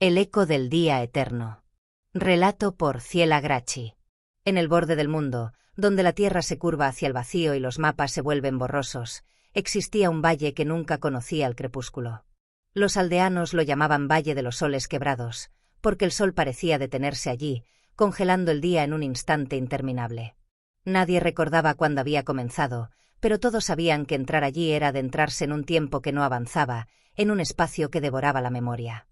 El eco del día eterno. Relato por Ciela Gracchi. En el borde del mundo, donde la tierra se curva hacia el vacío y los mapas se vuelven borrosos, existía un valle que nunca conocía el crepúsculo. Los aldeanos lo llamaban Valle de los Soles Quebrados, porque el sol parecía detenerse allí, congelando el día en un instante interminable. Nadie recordaba cuándo había comenzado, pero todos sabían que entrar allí era adentrarse en un tiempo que no avanzaba, en un espacio que devoraba la memoria.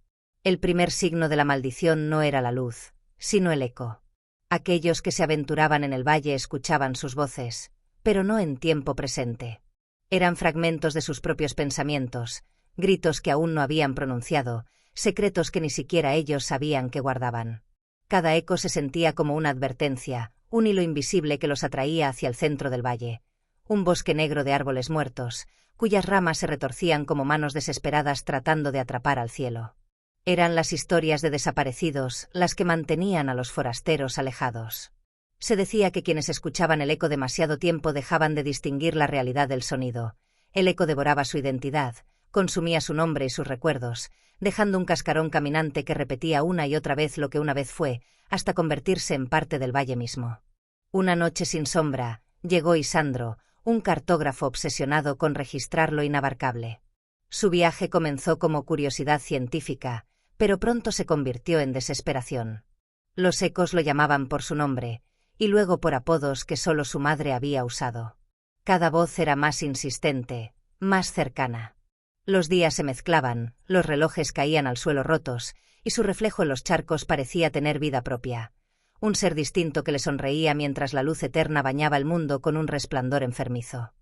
El primer signo de la maldición no era la luz, sino el eco. Aquellos que se aventuraban en el valle escuchaban sus voces, pero no en tiempo presente. Eran fragmentos de sus propios pensamientos, gritos que aún no habían pronunciado, secretos que ni siquiera ellos sabían que guardaban. Cada eco se sentía como una advertencia, un hilo invisible que los atraía hacia el centro del valle. Un bosque negro de árboles muertos, cuyas ramas se retorcían como manos desesperadas tratando de atrapar al cielo. Eran las historias de desaparecidos las que mantenían a los forasteros alejados. Se decía que quienes escuchaban el eco demasiado tiempo dejaban de distinguir la realidad del sonido. El eco devoraba su identidad, consumía su nombre y sus recuerdos, dejando un cascarón caminante que repetía una y otra vez lo que una vez fue, hasta convertirse en parte del valle mismo. Una noche sin sombra, llegó Isandro, un cartógrafo obsesionado con registrar lo inabarcable. Su viaje comenzó como curiosidad científica, pero pronto se convirtió en desesperación. Los ecos lo llamaban por su nombre, y luego por apodos que solo su madre había usado. Cada voz era más insistente, más cercana. Los días se mezclaban, los relojes caían al suelo rotos, y su reflejo en los charcos parecía tener vida propia. Un ser distinto que le sonreía mientras la luz eterna bañaba el mundo con un resplandor enfermizo.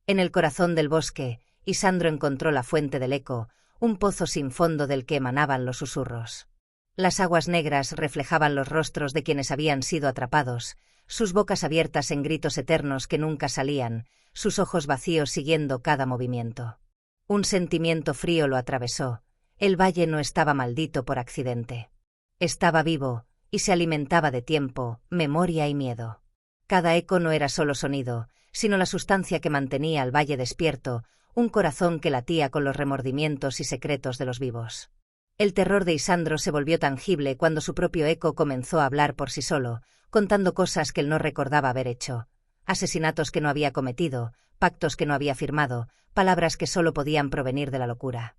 En el corazón del bosque, Isandro encontró la fuente del eco, un pozo sin fondo del que emanaban los susurros. Las aguas negras reflejaban los rostros de quienes habían sido atrapados, sus bocas abiertas en gritos eternos que nunca salían, sus ojos vacíos siguiendo cada movimiento. Un sentimiento frío lo atravesó. El valle no estaba maldito por accidente. Estaba vivo, y se alimentaba de tiempo, memoria y miedo. Cada eco no era solo sonido, sino la sustancia que mantenía al valle despierto, un corazón que latía con los remordimientos y secretos de los vivos. El terror de Isandro se volvió tangible cuando su propio eco comenzó a hablar por sí solo, contando cosas que él no recordaba haber hecho, asesinatos que no había cometido, pactos que no había firmado, palabras que solo podían provenir de la locura.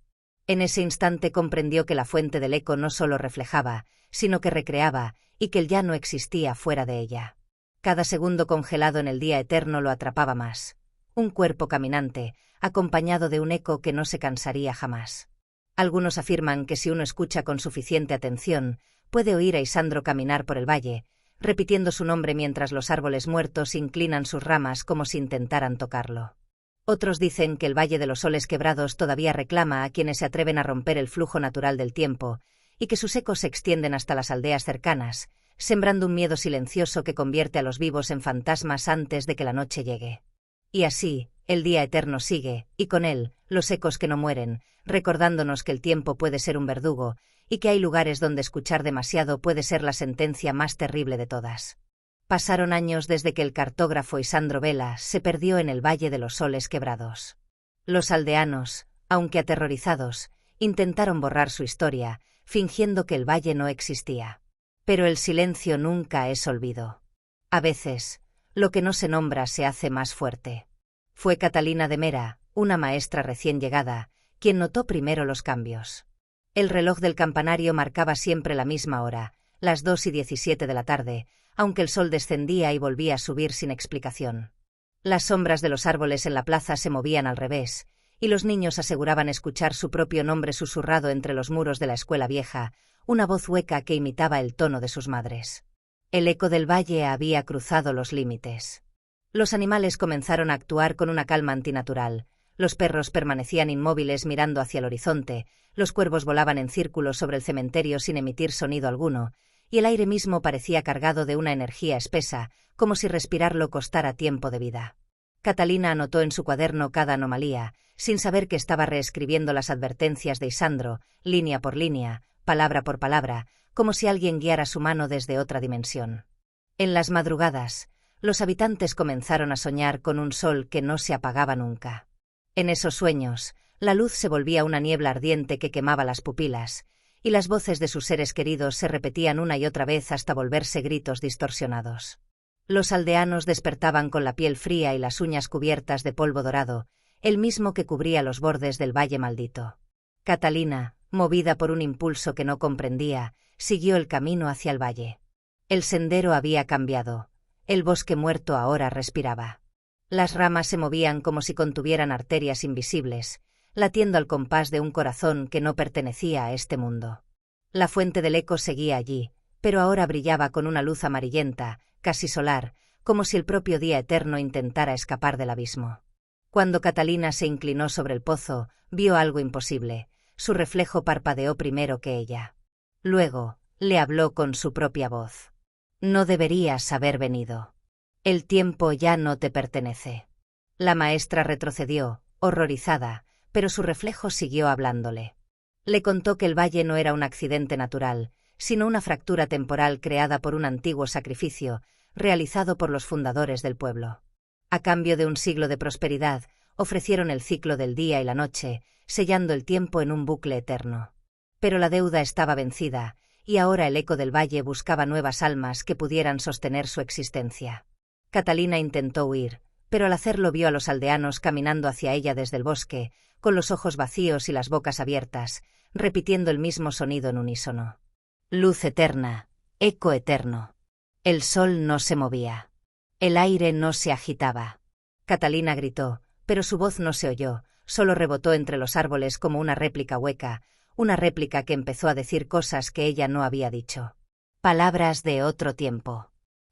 En ese instante comprendió que la fuente del eco no solo reflejaba, sino que recreaba, y que él ya no existía fuera de ella. Cada segundo congelado en el día eterno lo atrapaba más. Un cuerpo caminante, acompañado de un eco que no se cansaría jamás. Algunos afirman que si uno escucha con suficiente atención, puede oír a Isandro caminar por el valle, repitiendo su nombre mientras los árboles muertos inclinan sus ramas como si intentaran tocarlo. Otros dicen que el Valle de los Soles Quebrados todavía reclama a quienes se atreven a romper el flujo natural del tiempo, y que sus ecos se extienden hasta las aldeas cercanas, sembrando un miedo silencioso que convierte a los vivos en fantasmas antes de que la noche llegue. Y así, el día eterno sigue, y con él, los ecos que no mueren, recordándonos que el tiempo puede ser un verdugo, y que hay lugares donde escuchar demasiado puede ser la sentencia más terrible de todas. Pasaron años desde que el cartógrafo Isandro Vela se perdió en el Valle de los Soles Quebrados. Los aldeanos, aunque aterrorizados, intentaron borrar su historia, fingiendo que el valle no existía. Pero el silencio nunca es olvido. A veces, lo que no se nombra se hace más fuerte. Fue Catalina de Mera, una maestra recién llegada, quien notó primero los cambios. El reloj del campanario marcaba siempre la misma hora, las 2:17 de la tarde, aunque el sol descendía y volvía a subir sin explicación. Las sombras de los árboles en la plaza se movían al revés, y los niños aseguraban escuchar su propio nombre susurrado entre los muros de la escuela vieja, una voz hueca que imitaba el tono de sus madres. El eco del valle había cruzado los límites. Los animales comenzaron a actuar con una calma antinatural, los perros permanecían inmóviles mirando hacia el horizonte, los cuervos volaban en círculos sobre el cementerio sin emitir sonido alguno, y el aire mismo parecía cargado de una energía espesa, como si respirarlo costara tiempo de vida. Catalina anotó en su cuaderno cada anomalía, sin saber que estaba reescribiendo las advertencias de Isandro, línea por línea, palabra por palabra, como si alguien guiara su mano desde otra dimensión. En las madrugadas, los habitantes comenzaron a soñar con un sol que no se apagaba nunca. En esos sueños, la luz se volvía una niebla ardiente que quemaba las pupilas, y las voces de sus seres queridos se repetían una y otra vez hasta volverse gritos distorsionados. Los aldeanos despertaban con la piel fría y las uñas cubiertas de polvo dorado, el mismo que cubría los bordes del valle maldito. Catalina, movida por un impulso que no comprendía, siguió el camino hacia el valle. El sendero había cambiado. El bosque muerto ahora respiraba. Las ramas se movían como si contuvieran arterias invisibles, latiendo al compás de un corazón que no pertenecía a este mundo. La fuente del eco seguía allí, pero ahora brillaba con una luz amarillenta, casi solar, como si el propio día eterno intentara escapar del abismo. Cuando Catalina se inclinó sobre el pozo, vio algo imposible. Su reflejo parpadeó primero que ella. Luego, le habló con su propia voz. No deberías haber venido. El tiempo ya no te pertenece. La maestra retrocedió, horrorizada, pero su reflejo siguió hablándole. Le contó que el valle no era un accidente natural, sino una fractura temporal creada por un antiguo sacrificio, realizado por los fundadores del pueblo. A cambio de un siglo de prosperidad, ofrecieron el ciclo del día y la noche, sellando el tiempo en un bucle eterno. Pero la deuda estaba vencida, y ahora el eco del valle buscaba nuevas almas que pudieran sostener su existencia. Catalina intentó huir, pero al hacerlo vio a los aldeanos caminando hacia ella desde el bosque, con los ojos vacíos y las bocas abiertas, repitiendo el mismo sonido en unísono. Luz eterna, eco eterno. El sol no se movía. El aire no se agitaba. Catalina gritó, pero su voz no se oyó, solo rebotó entre los árboles como una réplica hueca, una réplica que empezó a decir cosas que ella no había dicho. Palabras de otro tiempo.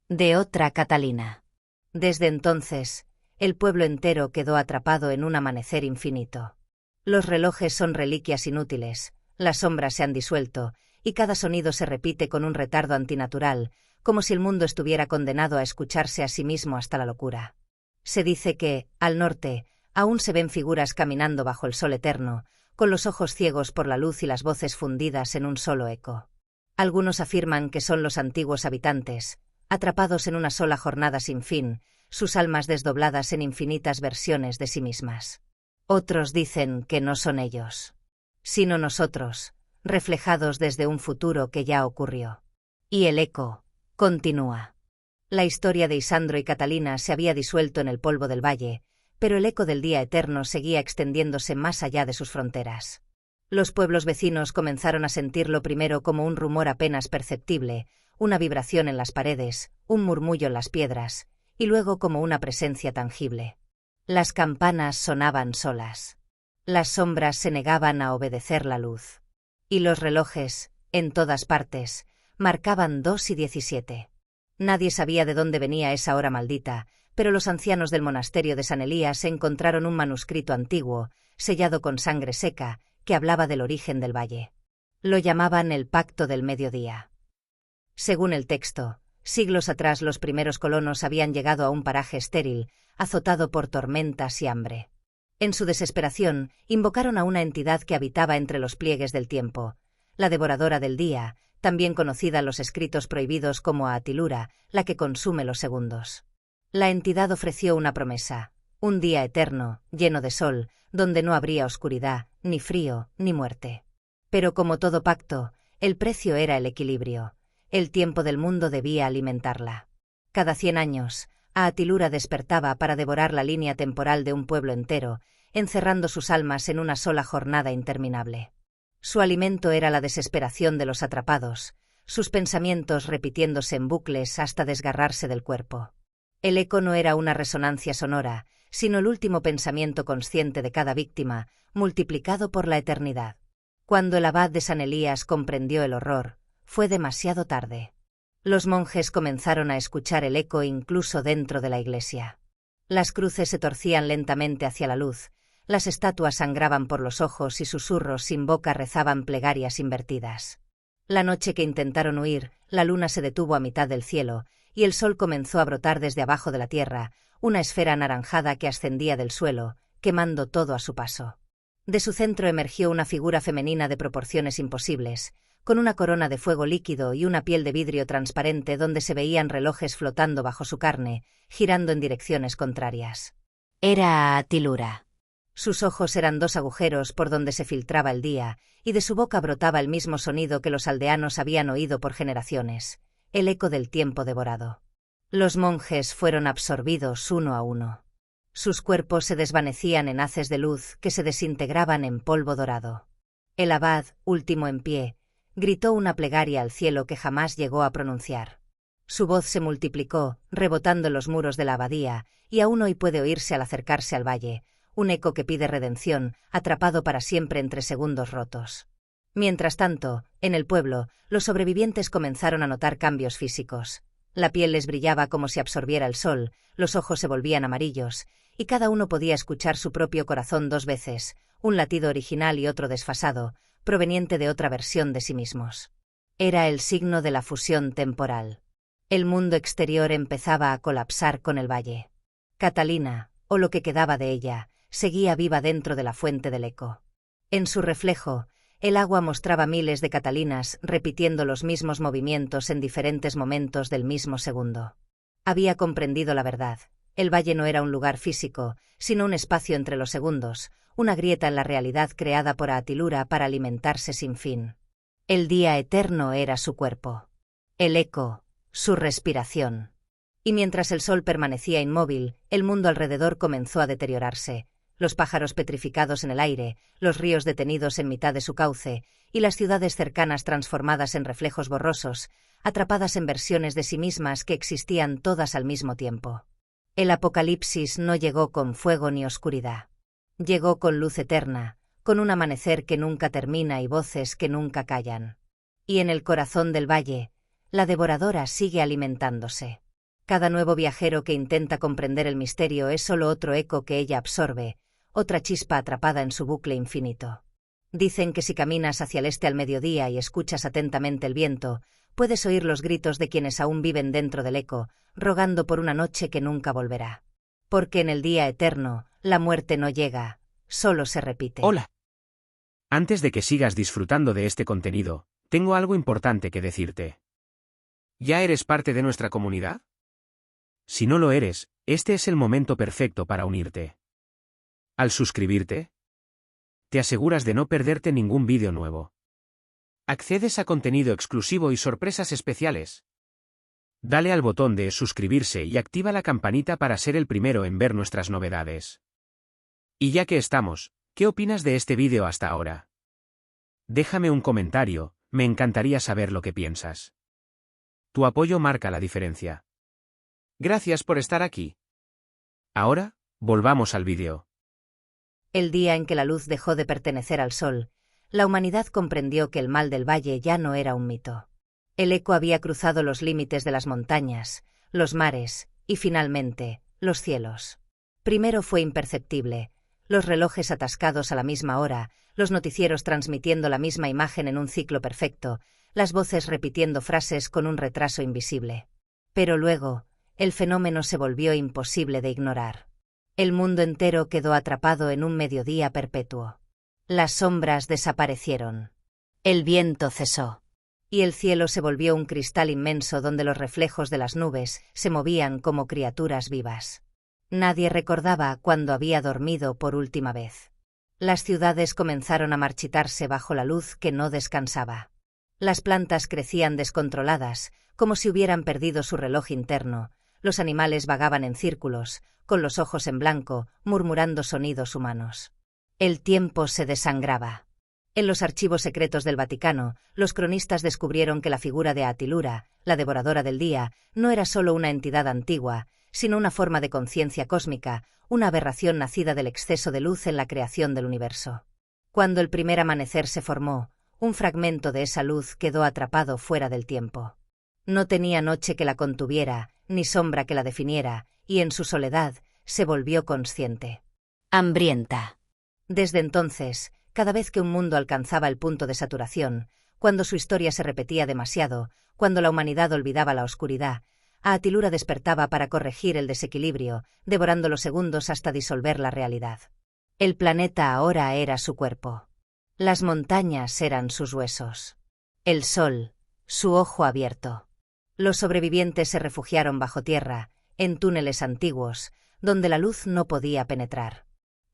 De otra Catalina. Desde entonces, el pueblo entero quedó atrapado en un amanecer infinito. Los relojes son reliquias inútiles, las sombras se han disuelto, y cada sonido se repite con un retardo antinatural, como si el mundo estuviera condenado a escucharse a sí mismo hasta la locura. Se dice que, al norte, aún se ven figuras caminando bajo el sol eterno, con los ojos ciegos por la luz y las voces fundidas en un solo eco. Algunos afirman que son los antiguos habitantes, atrapados en una sola jornada sin fin, sus almas desdobladas en infinitas versiones de sí mismas. Otros dicen que no son ellos, sino nosotros, reflejados desde un futuro que ya ocurrió. Y el eco continúa. La historia de Isandro y Catalina se había disuelto en el polvo del valle, pero el eco del día eterno seguía extendiéndose más allá de sus fronteras. Los pueblos vecinos comenzaron a sentirlo primero como un rumor apenas perceptible, una vibración en las paredes, un murmullo en las piedras, y luego como una presencia tangible. Las campanas sonaban solas. Las sombras se negaban a obedecer la luz. Y los relojes, en todas partes, marcaban 2:17. Nadie sabía de dónde venía esa hora maldita, pero los ancianos del monasterio de San Elías encontraron un manuscrito antiguo, sellado con sangre seca, que hablaba del origen del valle. Lo llamaban el Pacto del Mediodía. Según el texto, siglos atrás los primeros colonos habían llegado a un paraje estéril, azotado por tormentas y hambre. En su desesperación, invocaron a una entidad que habitaba entre los pliegues del tiempo, la devoradora del día, también conocida en los escritos prohibidos como Atilura, la que consume los segundos. La entidad ofreció una promesa, un día eterno, lleno de sol, donde no habría oscuridad, ni frío, ni muerte. Pero como todo pacto, el precio era el equilibrio. El tiempo del mundo debía alimentarla. Cada 100 años, Atilura despertaba para devorar la línea temporal de un pueblo entero, encerrando sus almas en una sola jornada interminable. Su alimento era la desesperación de los atrapados, sus pensamientos repitiéndose en bucles hasta desgarrarse del cuerpo. El eco no era una resonancia sonora, sino el último pensamiento consciente de cada víctima, multiplicado por la eternidad. Cuando el abad de San Elías comprendió el horror, fue demasiado tarde. Los monjes comenzaron a escuchar el eco incluso dentro de la iglesia. Las cruces se torcían lentamente hacia la luz, las estatuas sangraban por los ojos y susurros sin boca rezaban plegarias invertidas. La noche que intentaron huir, la luna se detuvo a mitad del cielo, y el sol comenzó a brotar desde abajo de la tierra, una esfera anaranjada que ascendía del suelo, quemando todo a su paso. De su centro emergió una figura femenina de proporciones imposibles, con una corona de fuego líquido y una piel de vidrio transparente donde se veían relojes flotando bajo su carne, girando en direcciones contrarias. Era Atilura. Sus ojos eran 2 agujeros por donde se filtraba el día, y de su boca brotaba el mismo sonido que los aldeanos habían oído por generaciones, el eco del tiempo devorado. Los monjes fueron absorbidos uno a uno. Sus cuerpos se desvanecían en haces de luz que se desintegraban en polvo dorado. El abad, último en pie, gritó una plegaria al cielo que jamás llegó a pronunciar. Su voz se multiplicó, rebotando en los muros de la abadía, y aún hoy puede oírse al acercarse al valle, un eco que pide redención, atrapado para siempre entre segundos rotos. Mientras tanto, en el pueblo, los sobrevivientes comenzaron a notar cambios físicos. La piel les brillaba como si absorbiera el sol, los ojos se volvían amarillos, y cada uno podía escuchar su propio corazón 2 veces, un latido original y otro desfasado, proveniente de otra versión de sí mismos. Era el signo de la fusión temporal. El mundo exterior empezaba a colapsar con el valle. Catalina, o lo que quedaba de ella, seguía viva dentro de la fuente del eco. En su reflejo, el agua mostraba miles de Catalinas repitiendo los mismos movimientos en diferentes momentos del mismo segundo. Había comprendido la verdad. El valle no era un lugar físico, sino un espacio entre los segundos, una grieta en la realidad creada por Atilura para alimentarse sin fin. El día eterno era su cuerpo. El eco, su respiración. Y mientras el sol permanecía inmóvil, el mundo alrededor comenzó a deteriorarse. Los pájaros petrificados en el aire, los ríos detenidos en mitad de su cauce, y las ciudades cercanas transformadas en reflejos borrosos, atrapadas en versiones de sí mismas que existían todas al mismo tiempo. El apocalipsis no llegó con fuego ni oscuridad. Llegó con luz eterna, con un amanecer que nunca termina y voces que nunca callan. Y en el corazón del valle, la devoradora sigue alimentándose. Cada nuevo viajero que intenta comprender el misterio es solo otro eco que ella absorbe, otra chispa atrapada en su bucle infinito. Dicen que si caminas hacia el este al mediodía y escuchas atentamente el viento, puedes oír los gritos de quienes aún viven dentro del eco, rogando por una noche que nunca volverá. Porque en el día eterno, la muerte no llega, solo se repite. Hola. Antes de que sigas disfrutando de este contenido, tengo algo importante que decirte. ¿Ya eres parte de nuestra comunidad? Si no lo eres, este es el momento perfecto para unirte. Al suscribirte, te aseguras de no perderte ningún vídeo nuevo. Accedes a contenido exclusivo y sorpresas especiales. Dale al botón de suscribirse y activa la campanita para ser el primero en ver nuestras novedades. Y ya que estamos, ¿qué opinas de este vídeo hasta ahora? Déjame un comentario, me encantaría saber lo que piensas. Tu apoyo marca la diferencia. Gracias por estar aquí. Ahora, volvamos al vídeo. El día en que la luz dejó de pertenecer al sol, la humanidad comprendió que el mal del valle ya no era un mito. El eco había cruzado los límites de las montañas, los mares, y finalmente, los cielos. Primero fue imperceptible, los relojes atascados a la misma hora, los noticieros transmitiendo la misma imagen en un ciclo perfecto, las voces repitiendo frases con un retraso invisible. Pero luego, el fenómeno se volvió imposible de ignorar. El mundo entero quedó atrapado en un mediodía perpetuo. Las sombras desaparecieron. El viento cesó. Y el cielo se volvió un cristal inmenso donde los reflejos de las nubes se movían como criaturas vivas. Nadie recordaba cuándo había dormido por última vez. Las ciudades comenzaron a marchitarse bajo la luz que no descansaba. Las plantas crecían descontroladas, como si hubieran perdido su reloj interno. Los animales vagaban en círculos, con los ojos en blanco, murmurando sonidos humanos. El tiempo se desangraba. En los archivos secretos del Vaticano, los cronistas descubrieron que la figura de Atilura, la devoradora del día, no era solo una entidad antigua, sino una forma de conciencia cósmica, una aberración nacida del exceso de luz en la creación del universo. Cuando el primer amanecer se formó, un fragmento de esa luz quedó atrapado fuera del tiempo. No tenía noche que la contuviera, ni sombra que la definiera, y en su soledad se volvió consciente. Hambrienta. Desde entonces, cada vez que un mundo alcanzaba el punto de saturación, cuando su historia se repetía demasiado, cuando la humanidad olvidaba la oscuridad, Atilura despertaba para corregir el desequilibrio, devorando los segundos hasta disolver la realidad. El planeta ahora era su cuerpo. Las montañas eran sus huesos. El sol, su ojo abierto. Los sobrevivientes se refugiaron bajo tierra, en túneles antiguos, donde la luz no podía penetrar.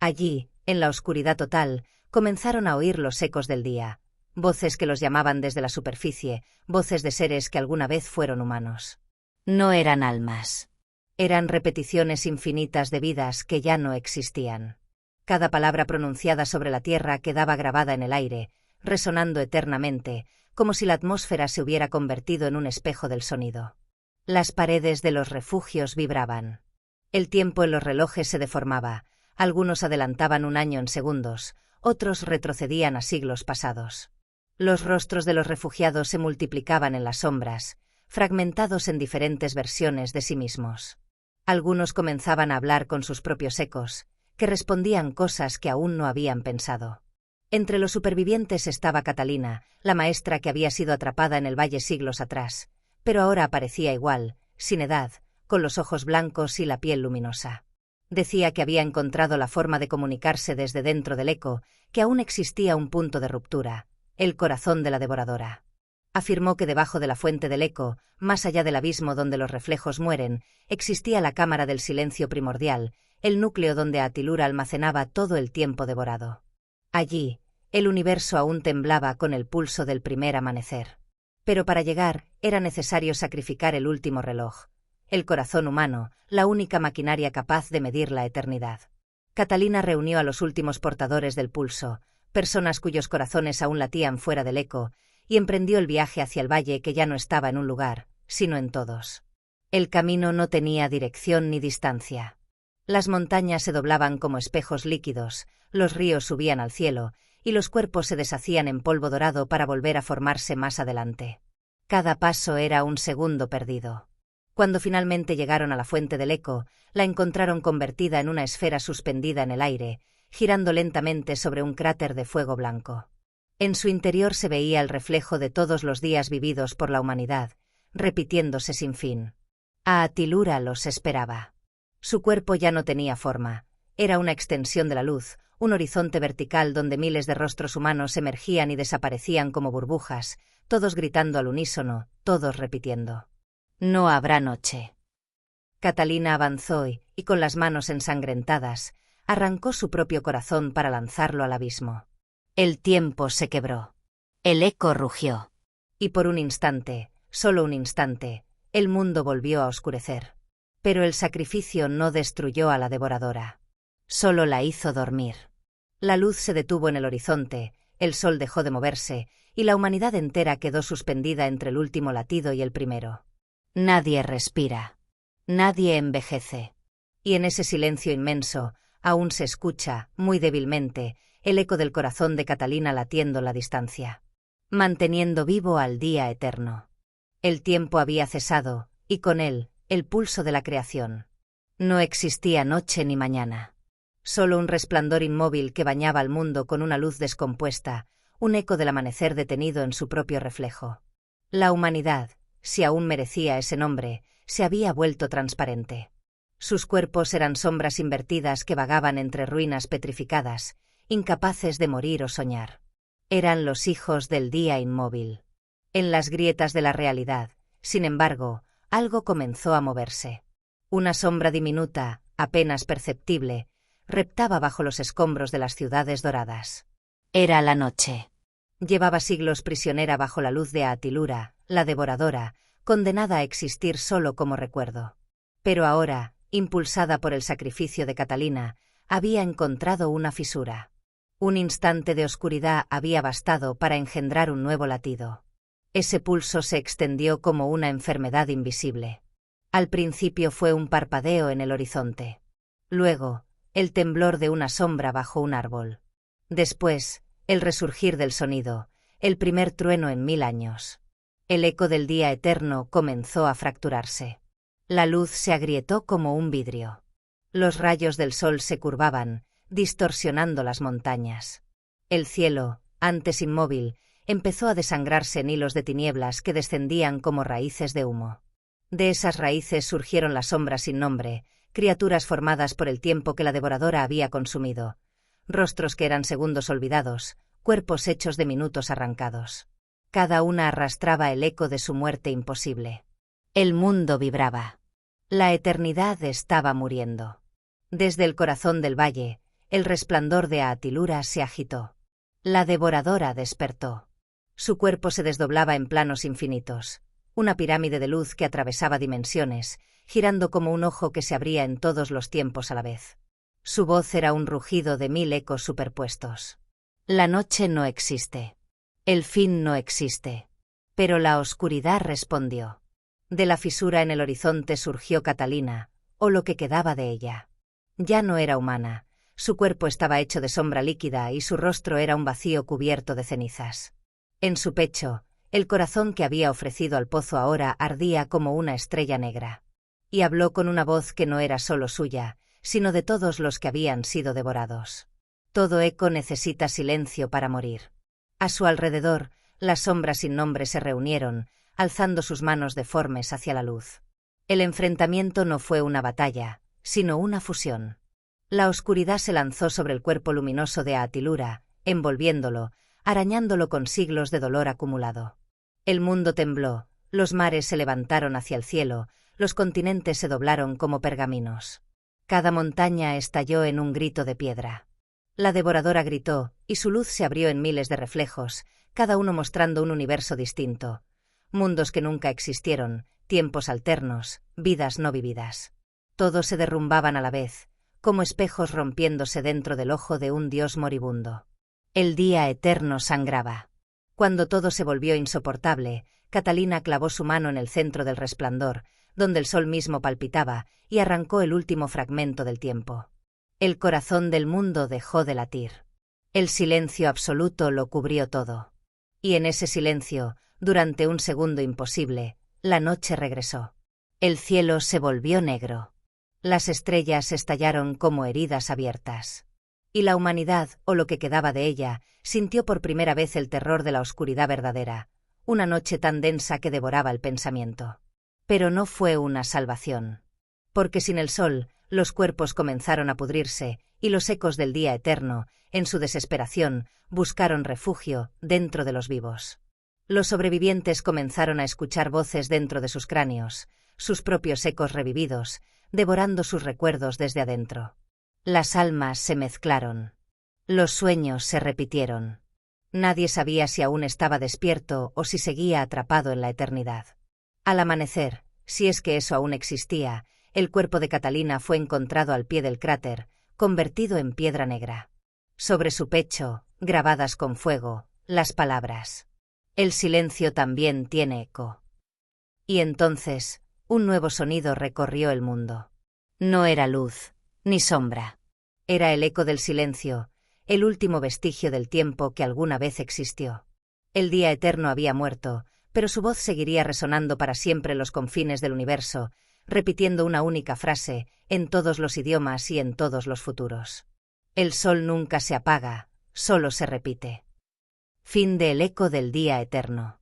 Allí, En la oscuridad total, comenzaron a oír los ecos del día, voces que los llamaban desde la superficie, voces de seres que alguna vez fueron humanos. No eran almas. Eran repeticiones infinitas de vidas que ya no existían. Cada palabra pronunciada sobre la tierra quedaba grabada en el aire, resonando eternamente, como si la atmósfera se hubiera convertido en un espejo del sonido. Las paredes de los refugios vibraban. El tiempo en los relojes se deformaba, algunos adelantaban un año en segundos, otros retrocedían a siglos pasados. Los rostros de los refugiados se multiplicaban en las sombras, fragmentados en diferentes versiones de sí mismos. Algunos comenzaban a hablar con sus propios ecos, que respondían cosas que aún no habían pensado. Entre los supervivientes estaba Catalina, la maestra que había sido atrapada en el valle siglos atrás, pero ahora aparecía igual, sin edad, con los ojos blancos y la piel luminosa. Decía que había encontrado la forma de comunicarse desde dentro del eco, que aún existía un punto de ruptura, el corazón de la devoradora. Afirmó que debajo de la fuente del eco, más allá del abismo donde los reflejos mueren, existía la cámara del silencio primordial, el núcleo donde Atilura almacenaba todo el tiempo devorado. Allí, el universo aún temblaba con el pulso del primer amanecer. Pero para llegar, era necesario sacrificar el último reloj. El corazón humano, la única maquinaria capaz de medir la eternidad. Catalina reunió a los últimos portadores del pulso, personas cuyos corazones aún latían fuera del eco, y emprendió el viaje hacia el valle que ya no estaba en un lugar, sino en todos. El camino no tenía dirección ni distancia. Las montañas se doblaban como espejos líquidos, los ríos subían al cielo, y los cuerpos se deshacían en polvo dorado para volver a formarse más adelante. Cada paso era un segundo perdido. Cuando finalmente llegaron a la fuente del eco, la encontraron convertida en una esfera suspendida en el aire, girando lentamente sobre un cráter de fuego blanco. En su interior se veía el reflejo de todos los días vividos por la humanidad, repitiéndose sin fin. A Atilura los esperaba. Su cuerpo ya no tenía forma, era una extensión de la luz, un horizonte vertical donde miles de rostros humanos emergían y desaparecían como burbujas, todos gritando al unísono, todos repitiendo: «No habrá noche». Catalina avanzó y, con las manos ensangrentadas, arrancó su propio corazón para lanzarlo al abismo. El tiempo se quebró. El eco rugió. Y por un instante, solo un instante, el mundo volvió a oscurecer. Pero el sacrificio no destruyó a la devoradora. Solo la hizo dormir. La luz se detuvo en el horizonte, el sol dejó de moverse, y la humanidad entera quedó suspendida entre el último latido y el primero. Nadie respira. Nadie envejece. Y en ese silencio inmenso, aún se escucha, muy débilmente, el eco del corazón de Catalina latiendo la distancia, manteniendo vivo al día eterno. El tiempo había cesado, y con él, el pulso de la creación. No existía noche ni mañana. Solo un resplandor inmóvil que bañaba al mundo con una luz descompuesta, un eco del amanecer detenido en su propio reflejo. La humanidad, si aún merecía ese nombre, se había vuelto transparente. Sus cuerpos eran sombras invertidas que vagaban entre ruinas petrificadas, incapaces de morir o soñar. Eran los hijos del día inmóvil. En las grietas de la realidad, sin embargo, algo comenzó a moverse. Una sombra diminuta, apenas perceptible, reptaba bajo los escombros de las ciudades doradas. Era la noche. Llevaba siglos prisionera bajo la luz de Atilura, la devoradora, condenada a existir solo como recuerdo. Pero ahora, impulsada por el sacrificio de Catalina, había encontrado una fisura. Un instante de oscuridad había bastado para engendrar un nuevo latido. Ese pulso se extendió como una enfermedad invisible. Al principio fue un parpadeo en el horizonte. Luego, el temblor de una sombra bajo un árbol. Después, el resurgir del sonido, el primer trueno en 1000 años. El eco del día eterno comenzó a fracturarse. La luz se agrietó como un vidrio. Los rayos del sol se curvaban, distorsionando las montañas. El cielo, antes inmóvil, empezó a desangrarse en hilos de tinieblas que descendían como raíces de humo. De esas raíces surgieron las sombras sin nombre, criaturas formadas por el tiempo que la devoradora había consumido, rostros que eran segundos olvidados, cuerpos hechos de minutos arrancados. Cada una arrastraba el eco de su muerte imposible. El mundo vibraba. La eternidad estaba muriendo. Desde el corazón del valle, El resplandor de Atilura se agitó. La devoradora despertó. Su cuerpo se desdoblaba en planos infinitos, una pirámide de luz que atravesaba dimensiones, girando como un ojo que se abría en todos los tiempos a la vez. Su voz era un rugido de 1000 ecos superpuestos. La noche no existe. El fin no existe. Pero la oscuridad respondió. De la fisura en el horizonte surgió Catalina, o lo que quedaba de ella. Ya no era humana, su cuerpo estaba hecho de sombra líquida y su rostro era un vacío cubierto de cenizas. En su pecho, el corazón que había ofrecido al pozo ahora ardía como una estrella negra. Y habló con una voz que no era solo suya, sino de todos los que habían sido devorados. Todo eco necesita silencio para morir. A su alrededor, las sombras sin nombre se reunieron, alzando sus manos deformes hacia la luz. El enfrentamiento no fue una batalla, sino una fusión. La oscuridad se lanzó sobre el cuerpo luminoso de Atilura, envolviéndolo, arañándolo con siglos de dolor acumulado. El mundo tembló, los mares se levantaron hacia el cielo, los continentes se doblaron como pergaminos. Cada montaña estalló en un grito de piedra. La devoradora gritó, y su luz se abrió en miles de reflejos, cada uno mostrando un universo distinto. Mundos que nunca existieron, tiempos alternos, vidas no vividas. Todos se derrumbaban a la vez, como espejos rompiéndose dentro del ojo de un dios moribundo. El día eterno sangraba. Cuando todo se volvió insoportable, Catalina clavó su mano en el centro del resplandor, donde el sol mismo palpitaba, y arrancó el último fragmento del tiempo. El corazón del mundo dejó de latir. El silencio absoluto lo cubrió todo. Y en ese silencio, durante un segundo imposible, la noche regresó. El cielo se volvió negro. Las estrellas estallaron como heridas abiertas. Y la humanidad, o lo que quedaba de ella, sintió por primera vez el terror de la oscuridad verdadera, una noche tan densa que devoraba el pensamiento. Pero no fue una salvación. Porque sin el sol, los cuerpos comenzaron a pudrirse, y los ecos del día eterno, en su desesperación, buscaron refugio dentro de los vivos. Los sobrevivientes comenzaron a escuchar voces dentro de sus cráneos, sus propios ecos revividos, devorando sus recuerdos desde adentro. Las almas se mezclaron. Los sueños se repitieron. Nadie sabía si aún estaba despierto o si seguía atrapado en la eternidad. Al amanecer, si es que eso aún existía, el cuerpo de Catalina fue encontrado al pie del cráter, convertido en piedra negra. Sobre su pecho, grabadas con fuego, las palabras: el silencio también tiene eco. Y entonces, un nuevo sonido recorrió el mundo. No era luz, ni sombra. Era el eco del silencio, el último vestigio del tiempo que alguna vez existió. El día eterno había muerto, pero su voz seguiría resonando para siempre en los confines del universo, repitiendo una única frase, en todos los idiomas y en todos los futuros. El sol nunca se apaga, solo se repite. Fin del eco del día eterno.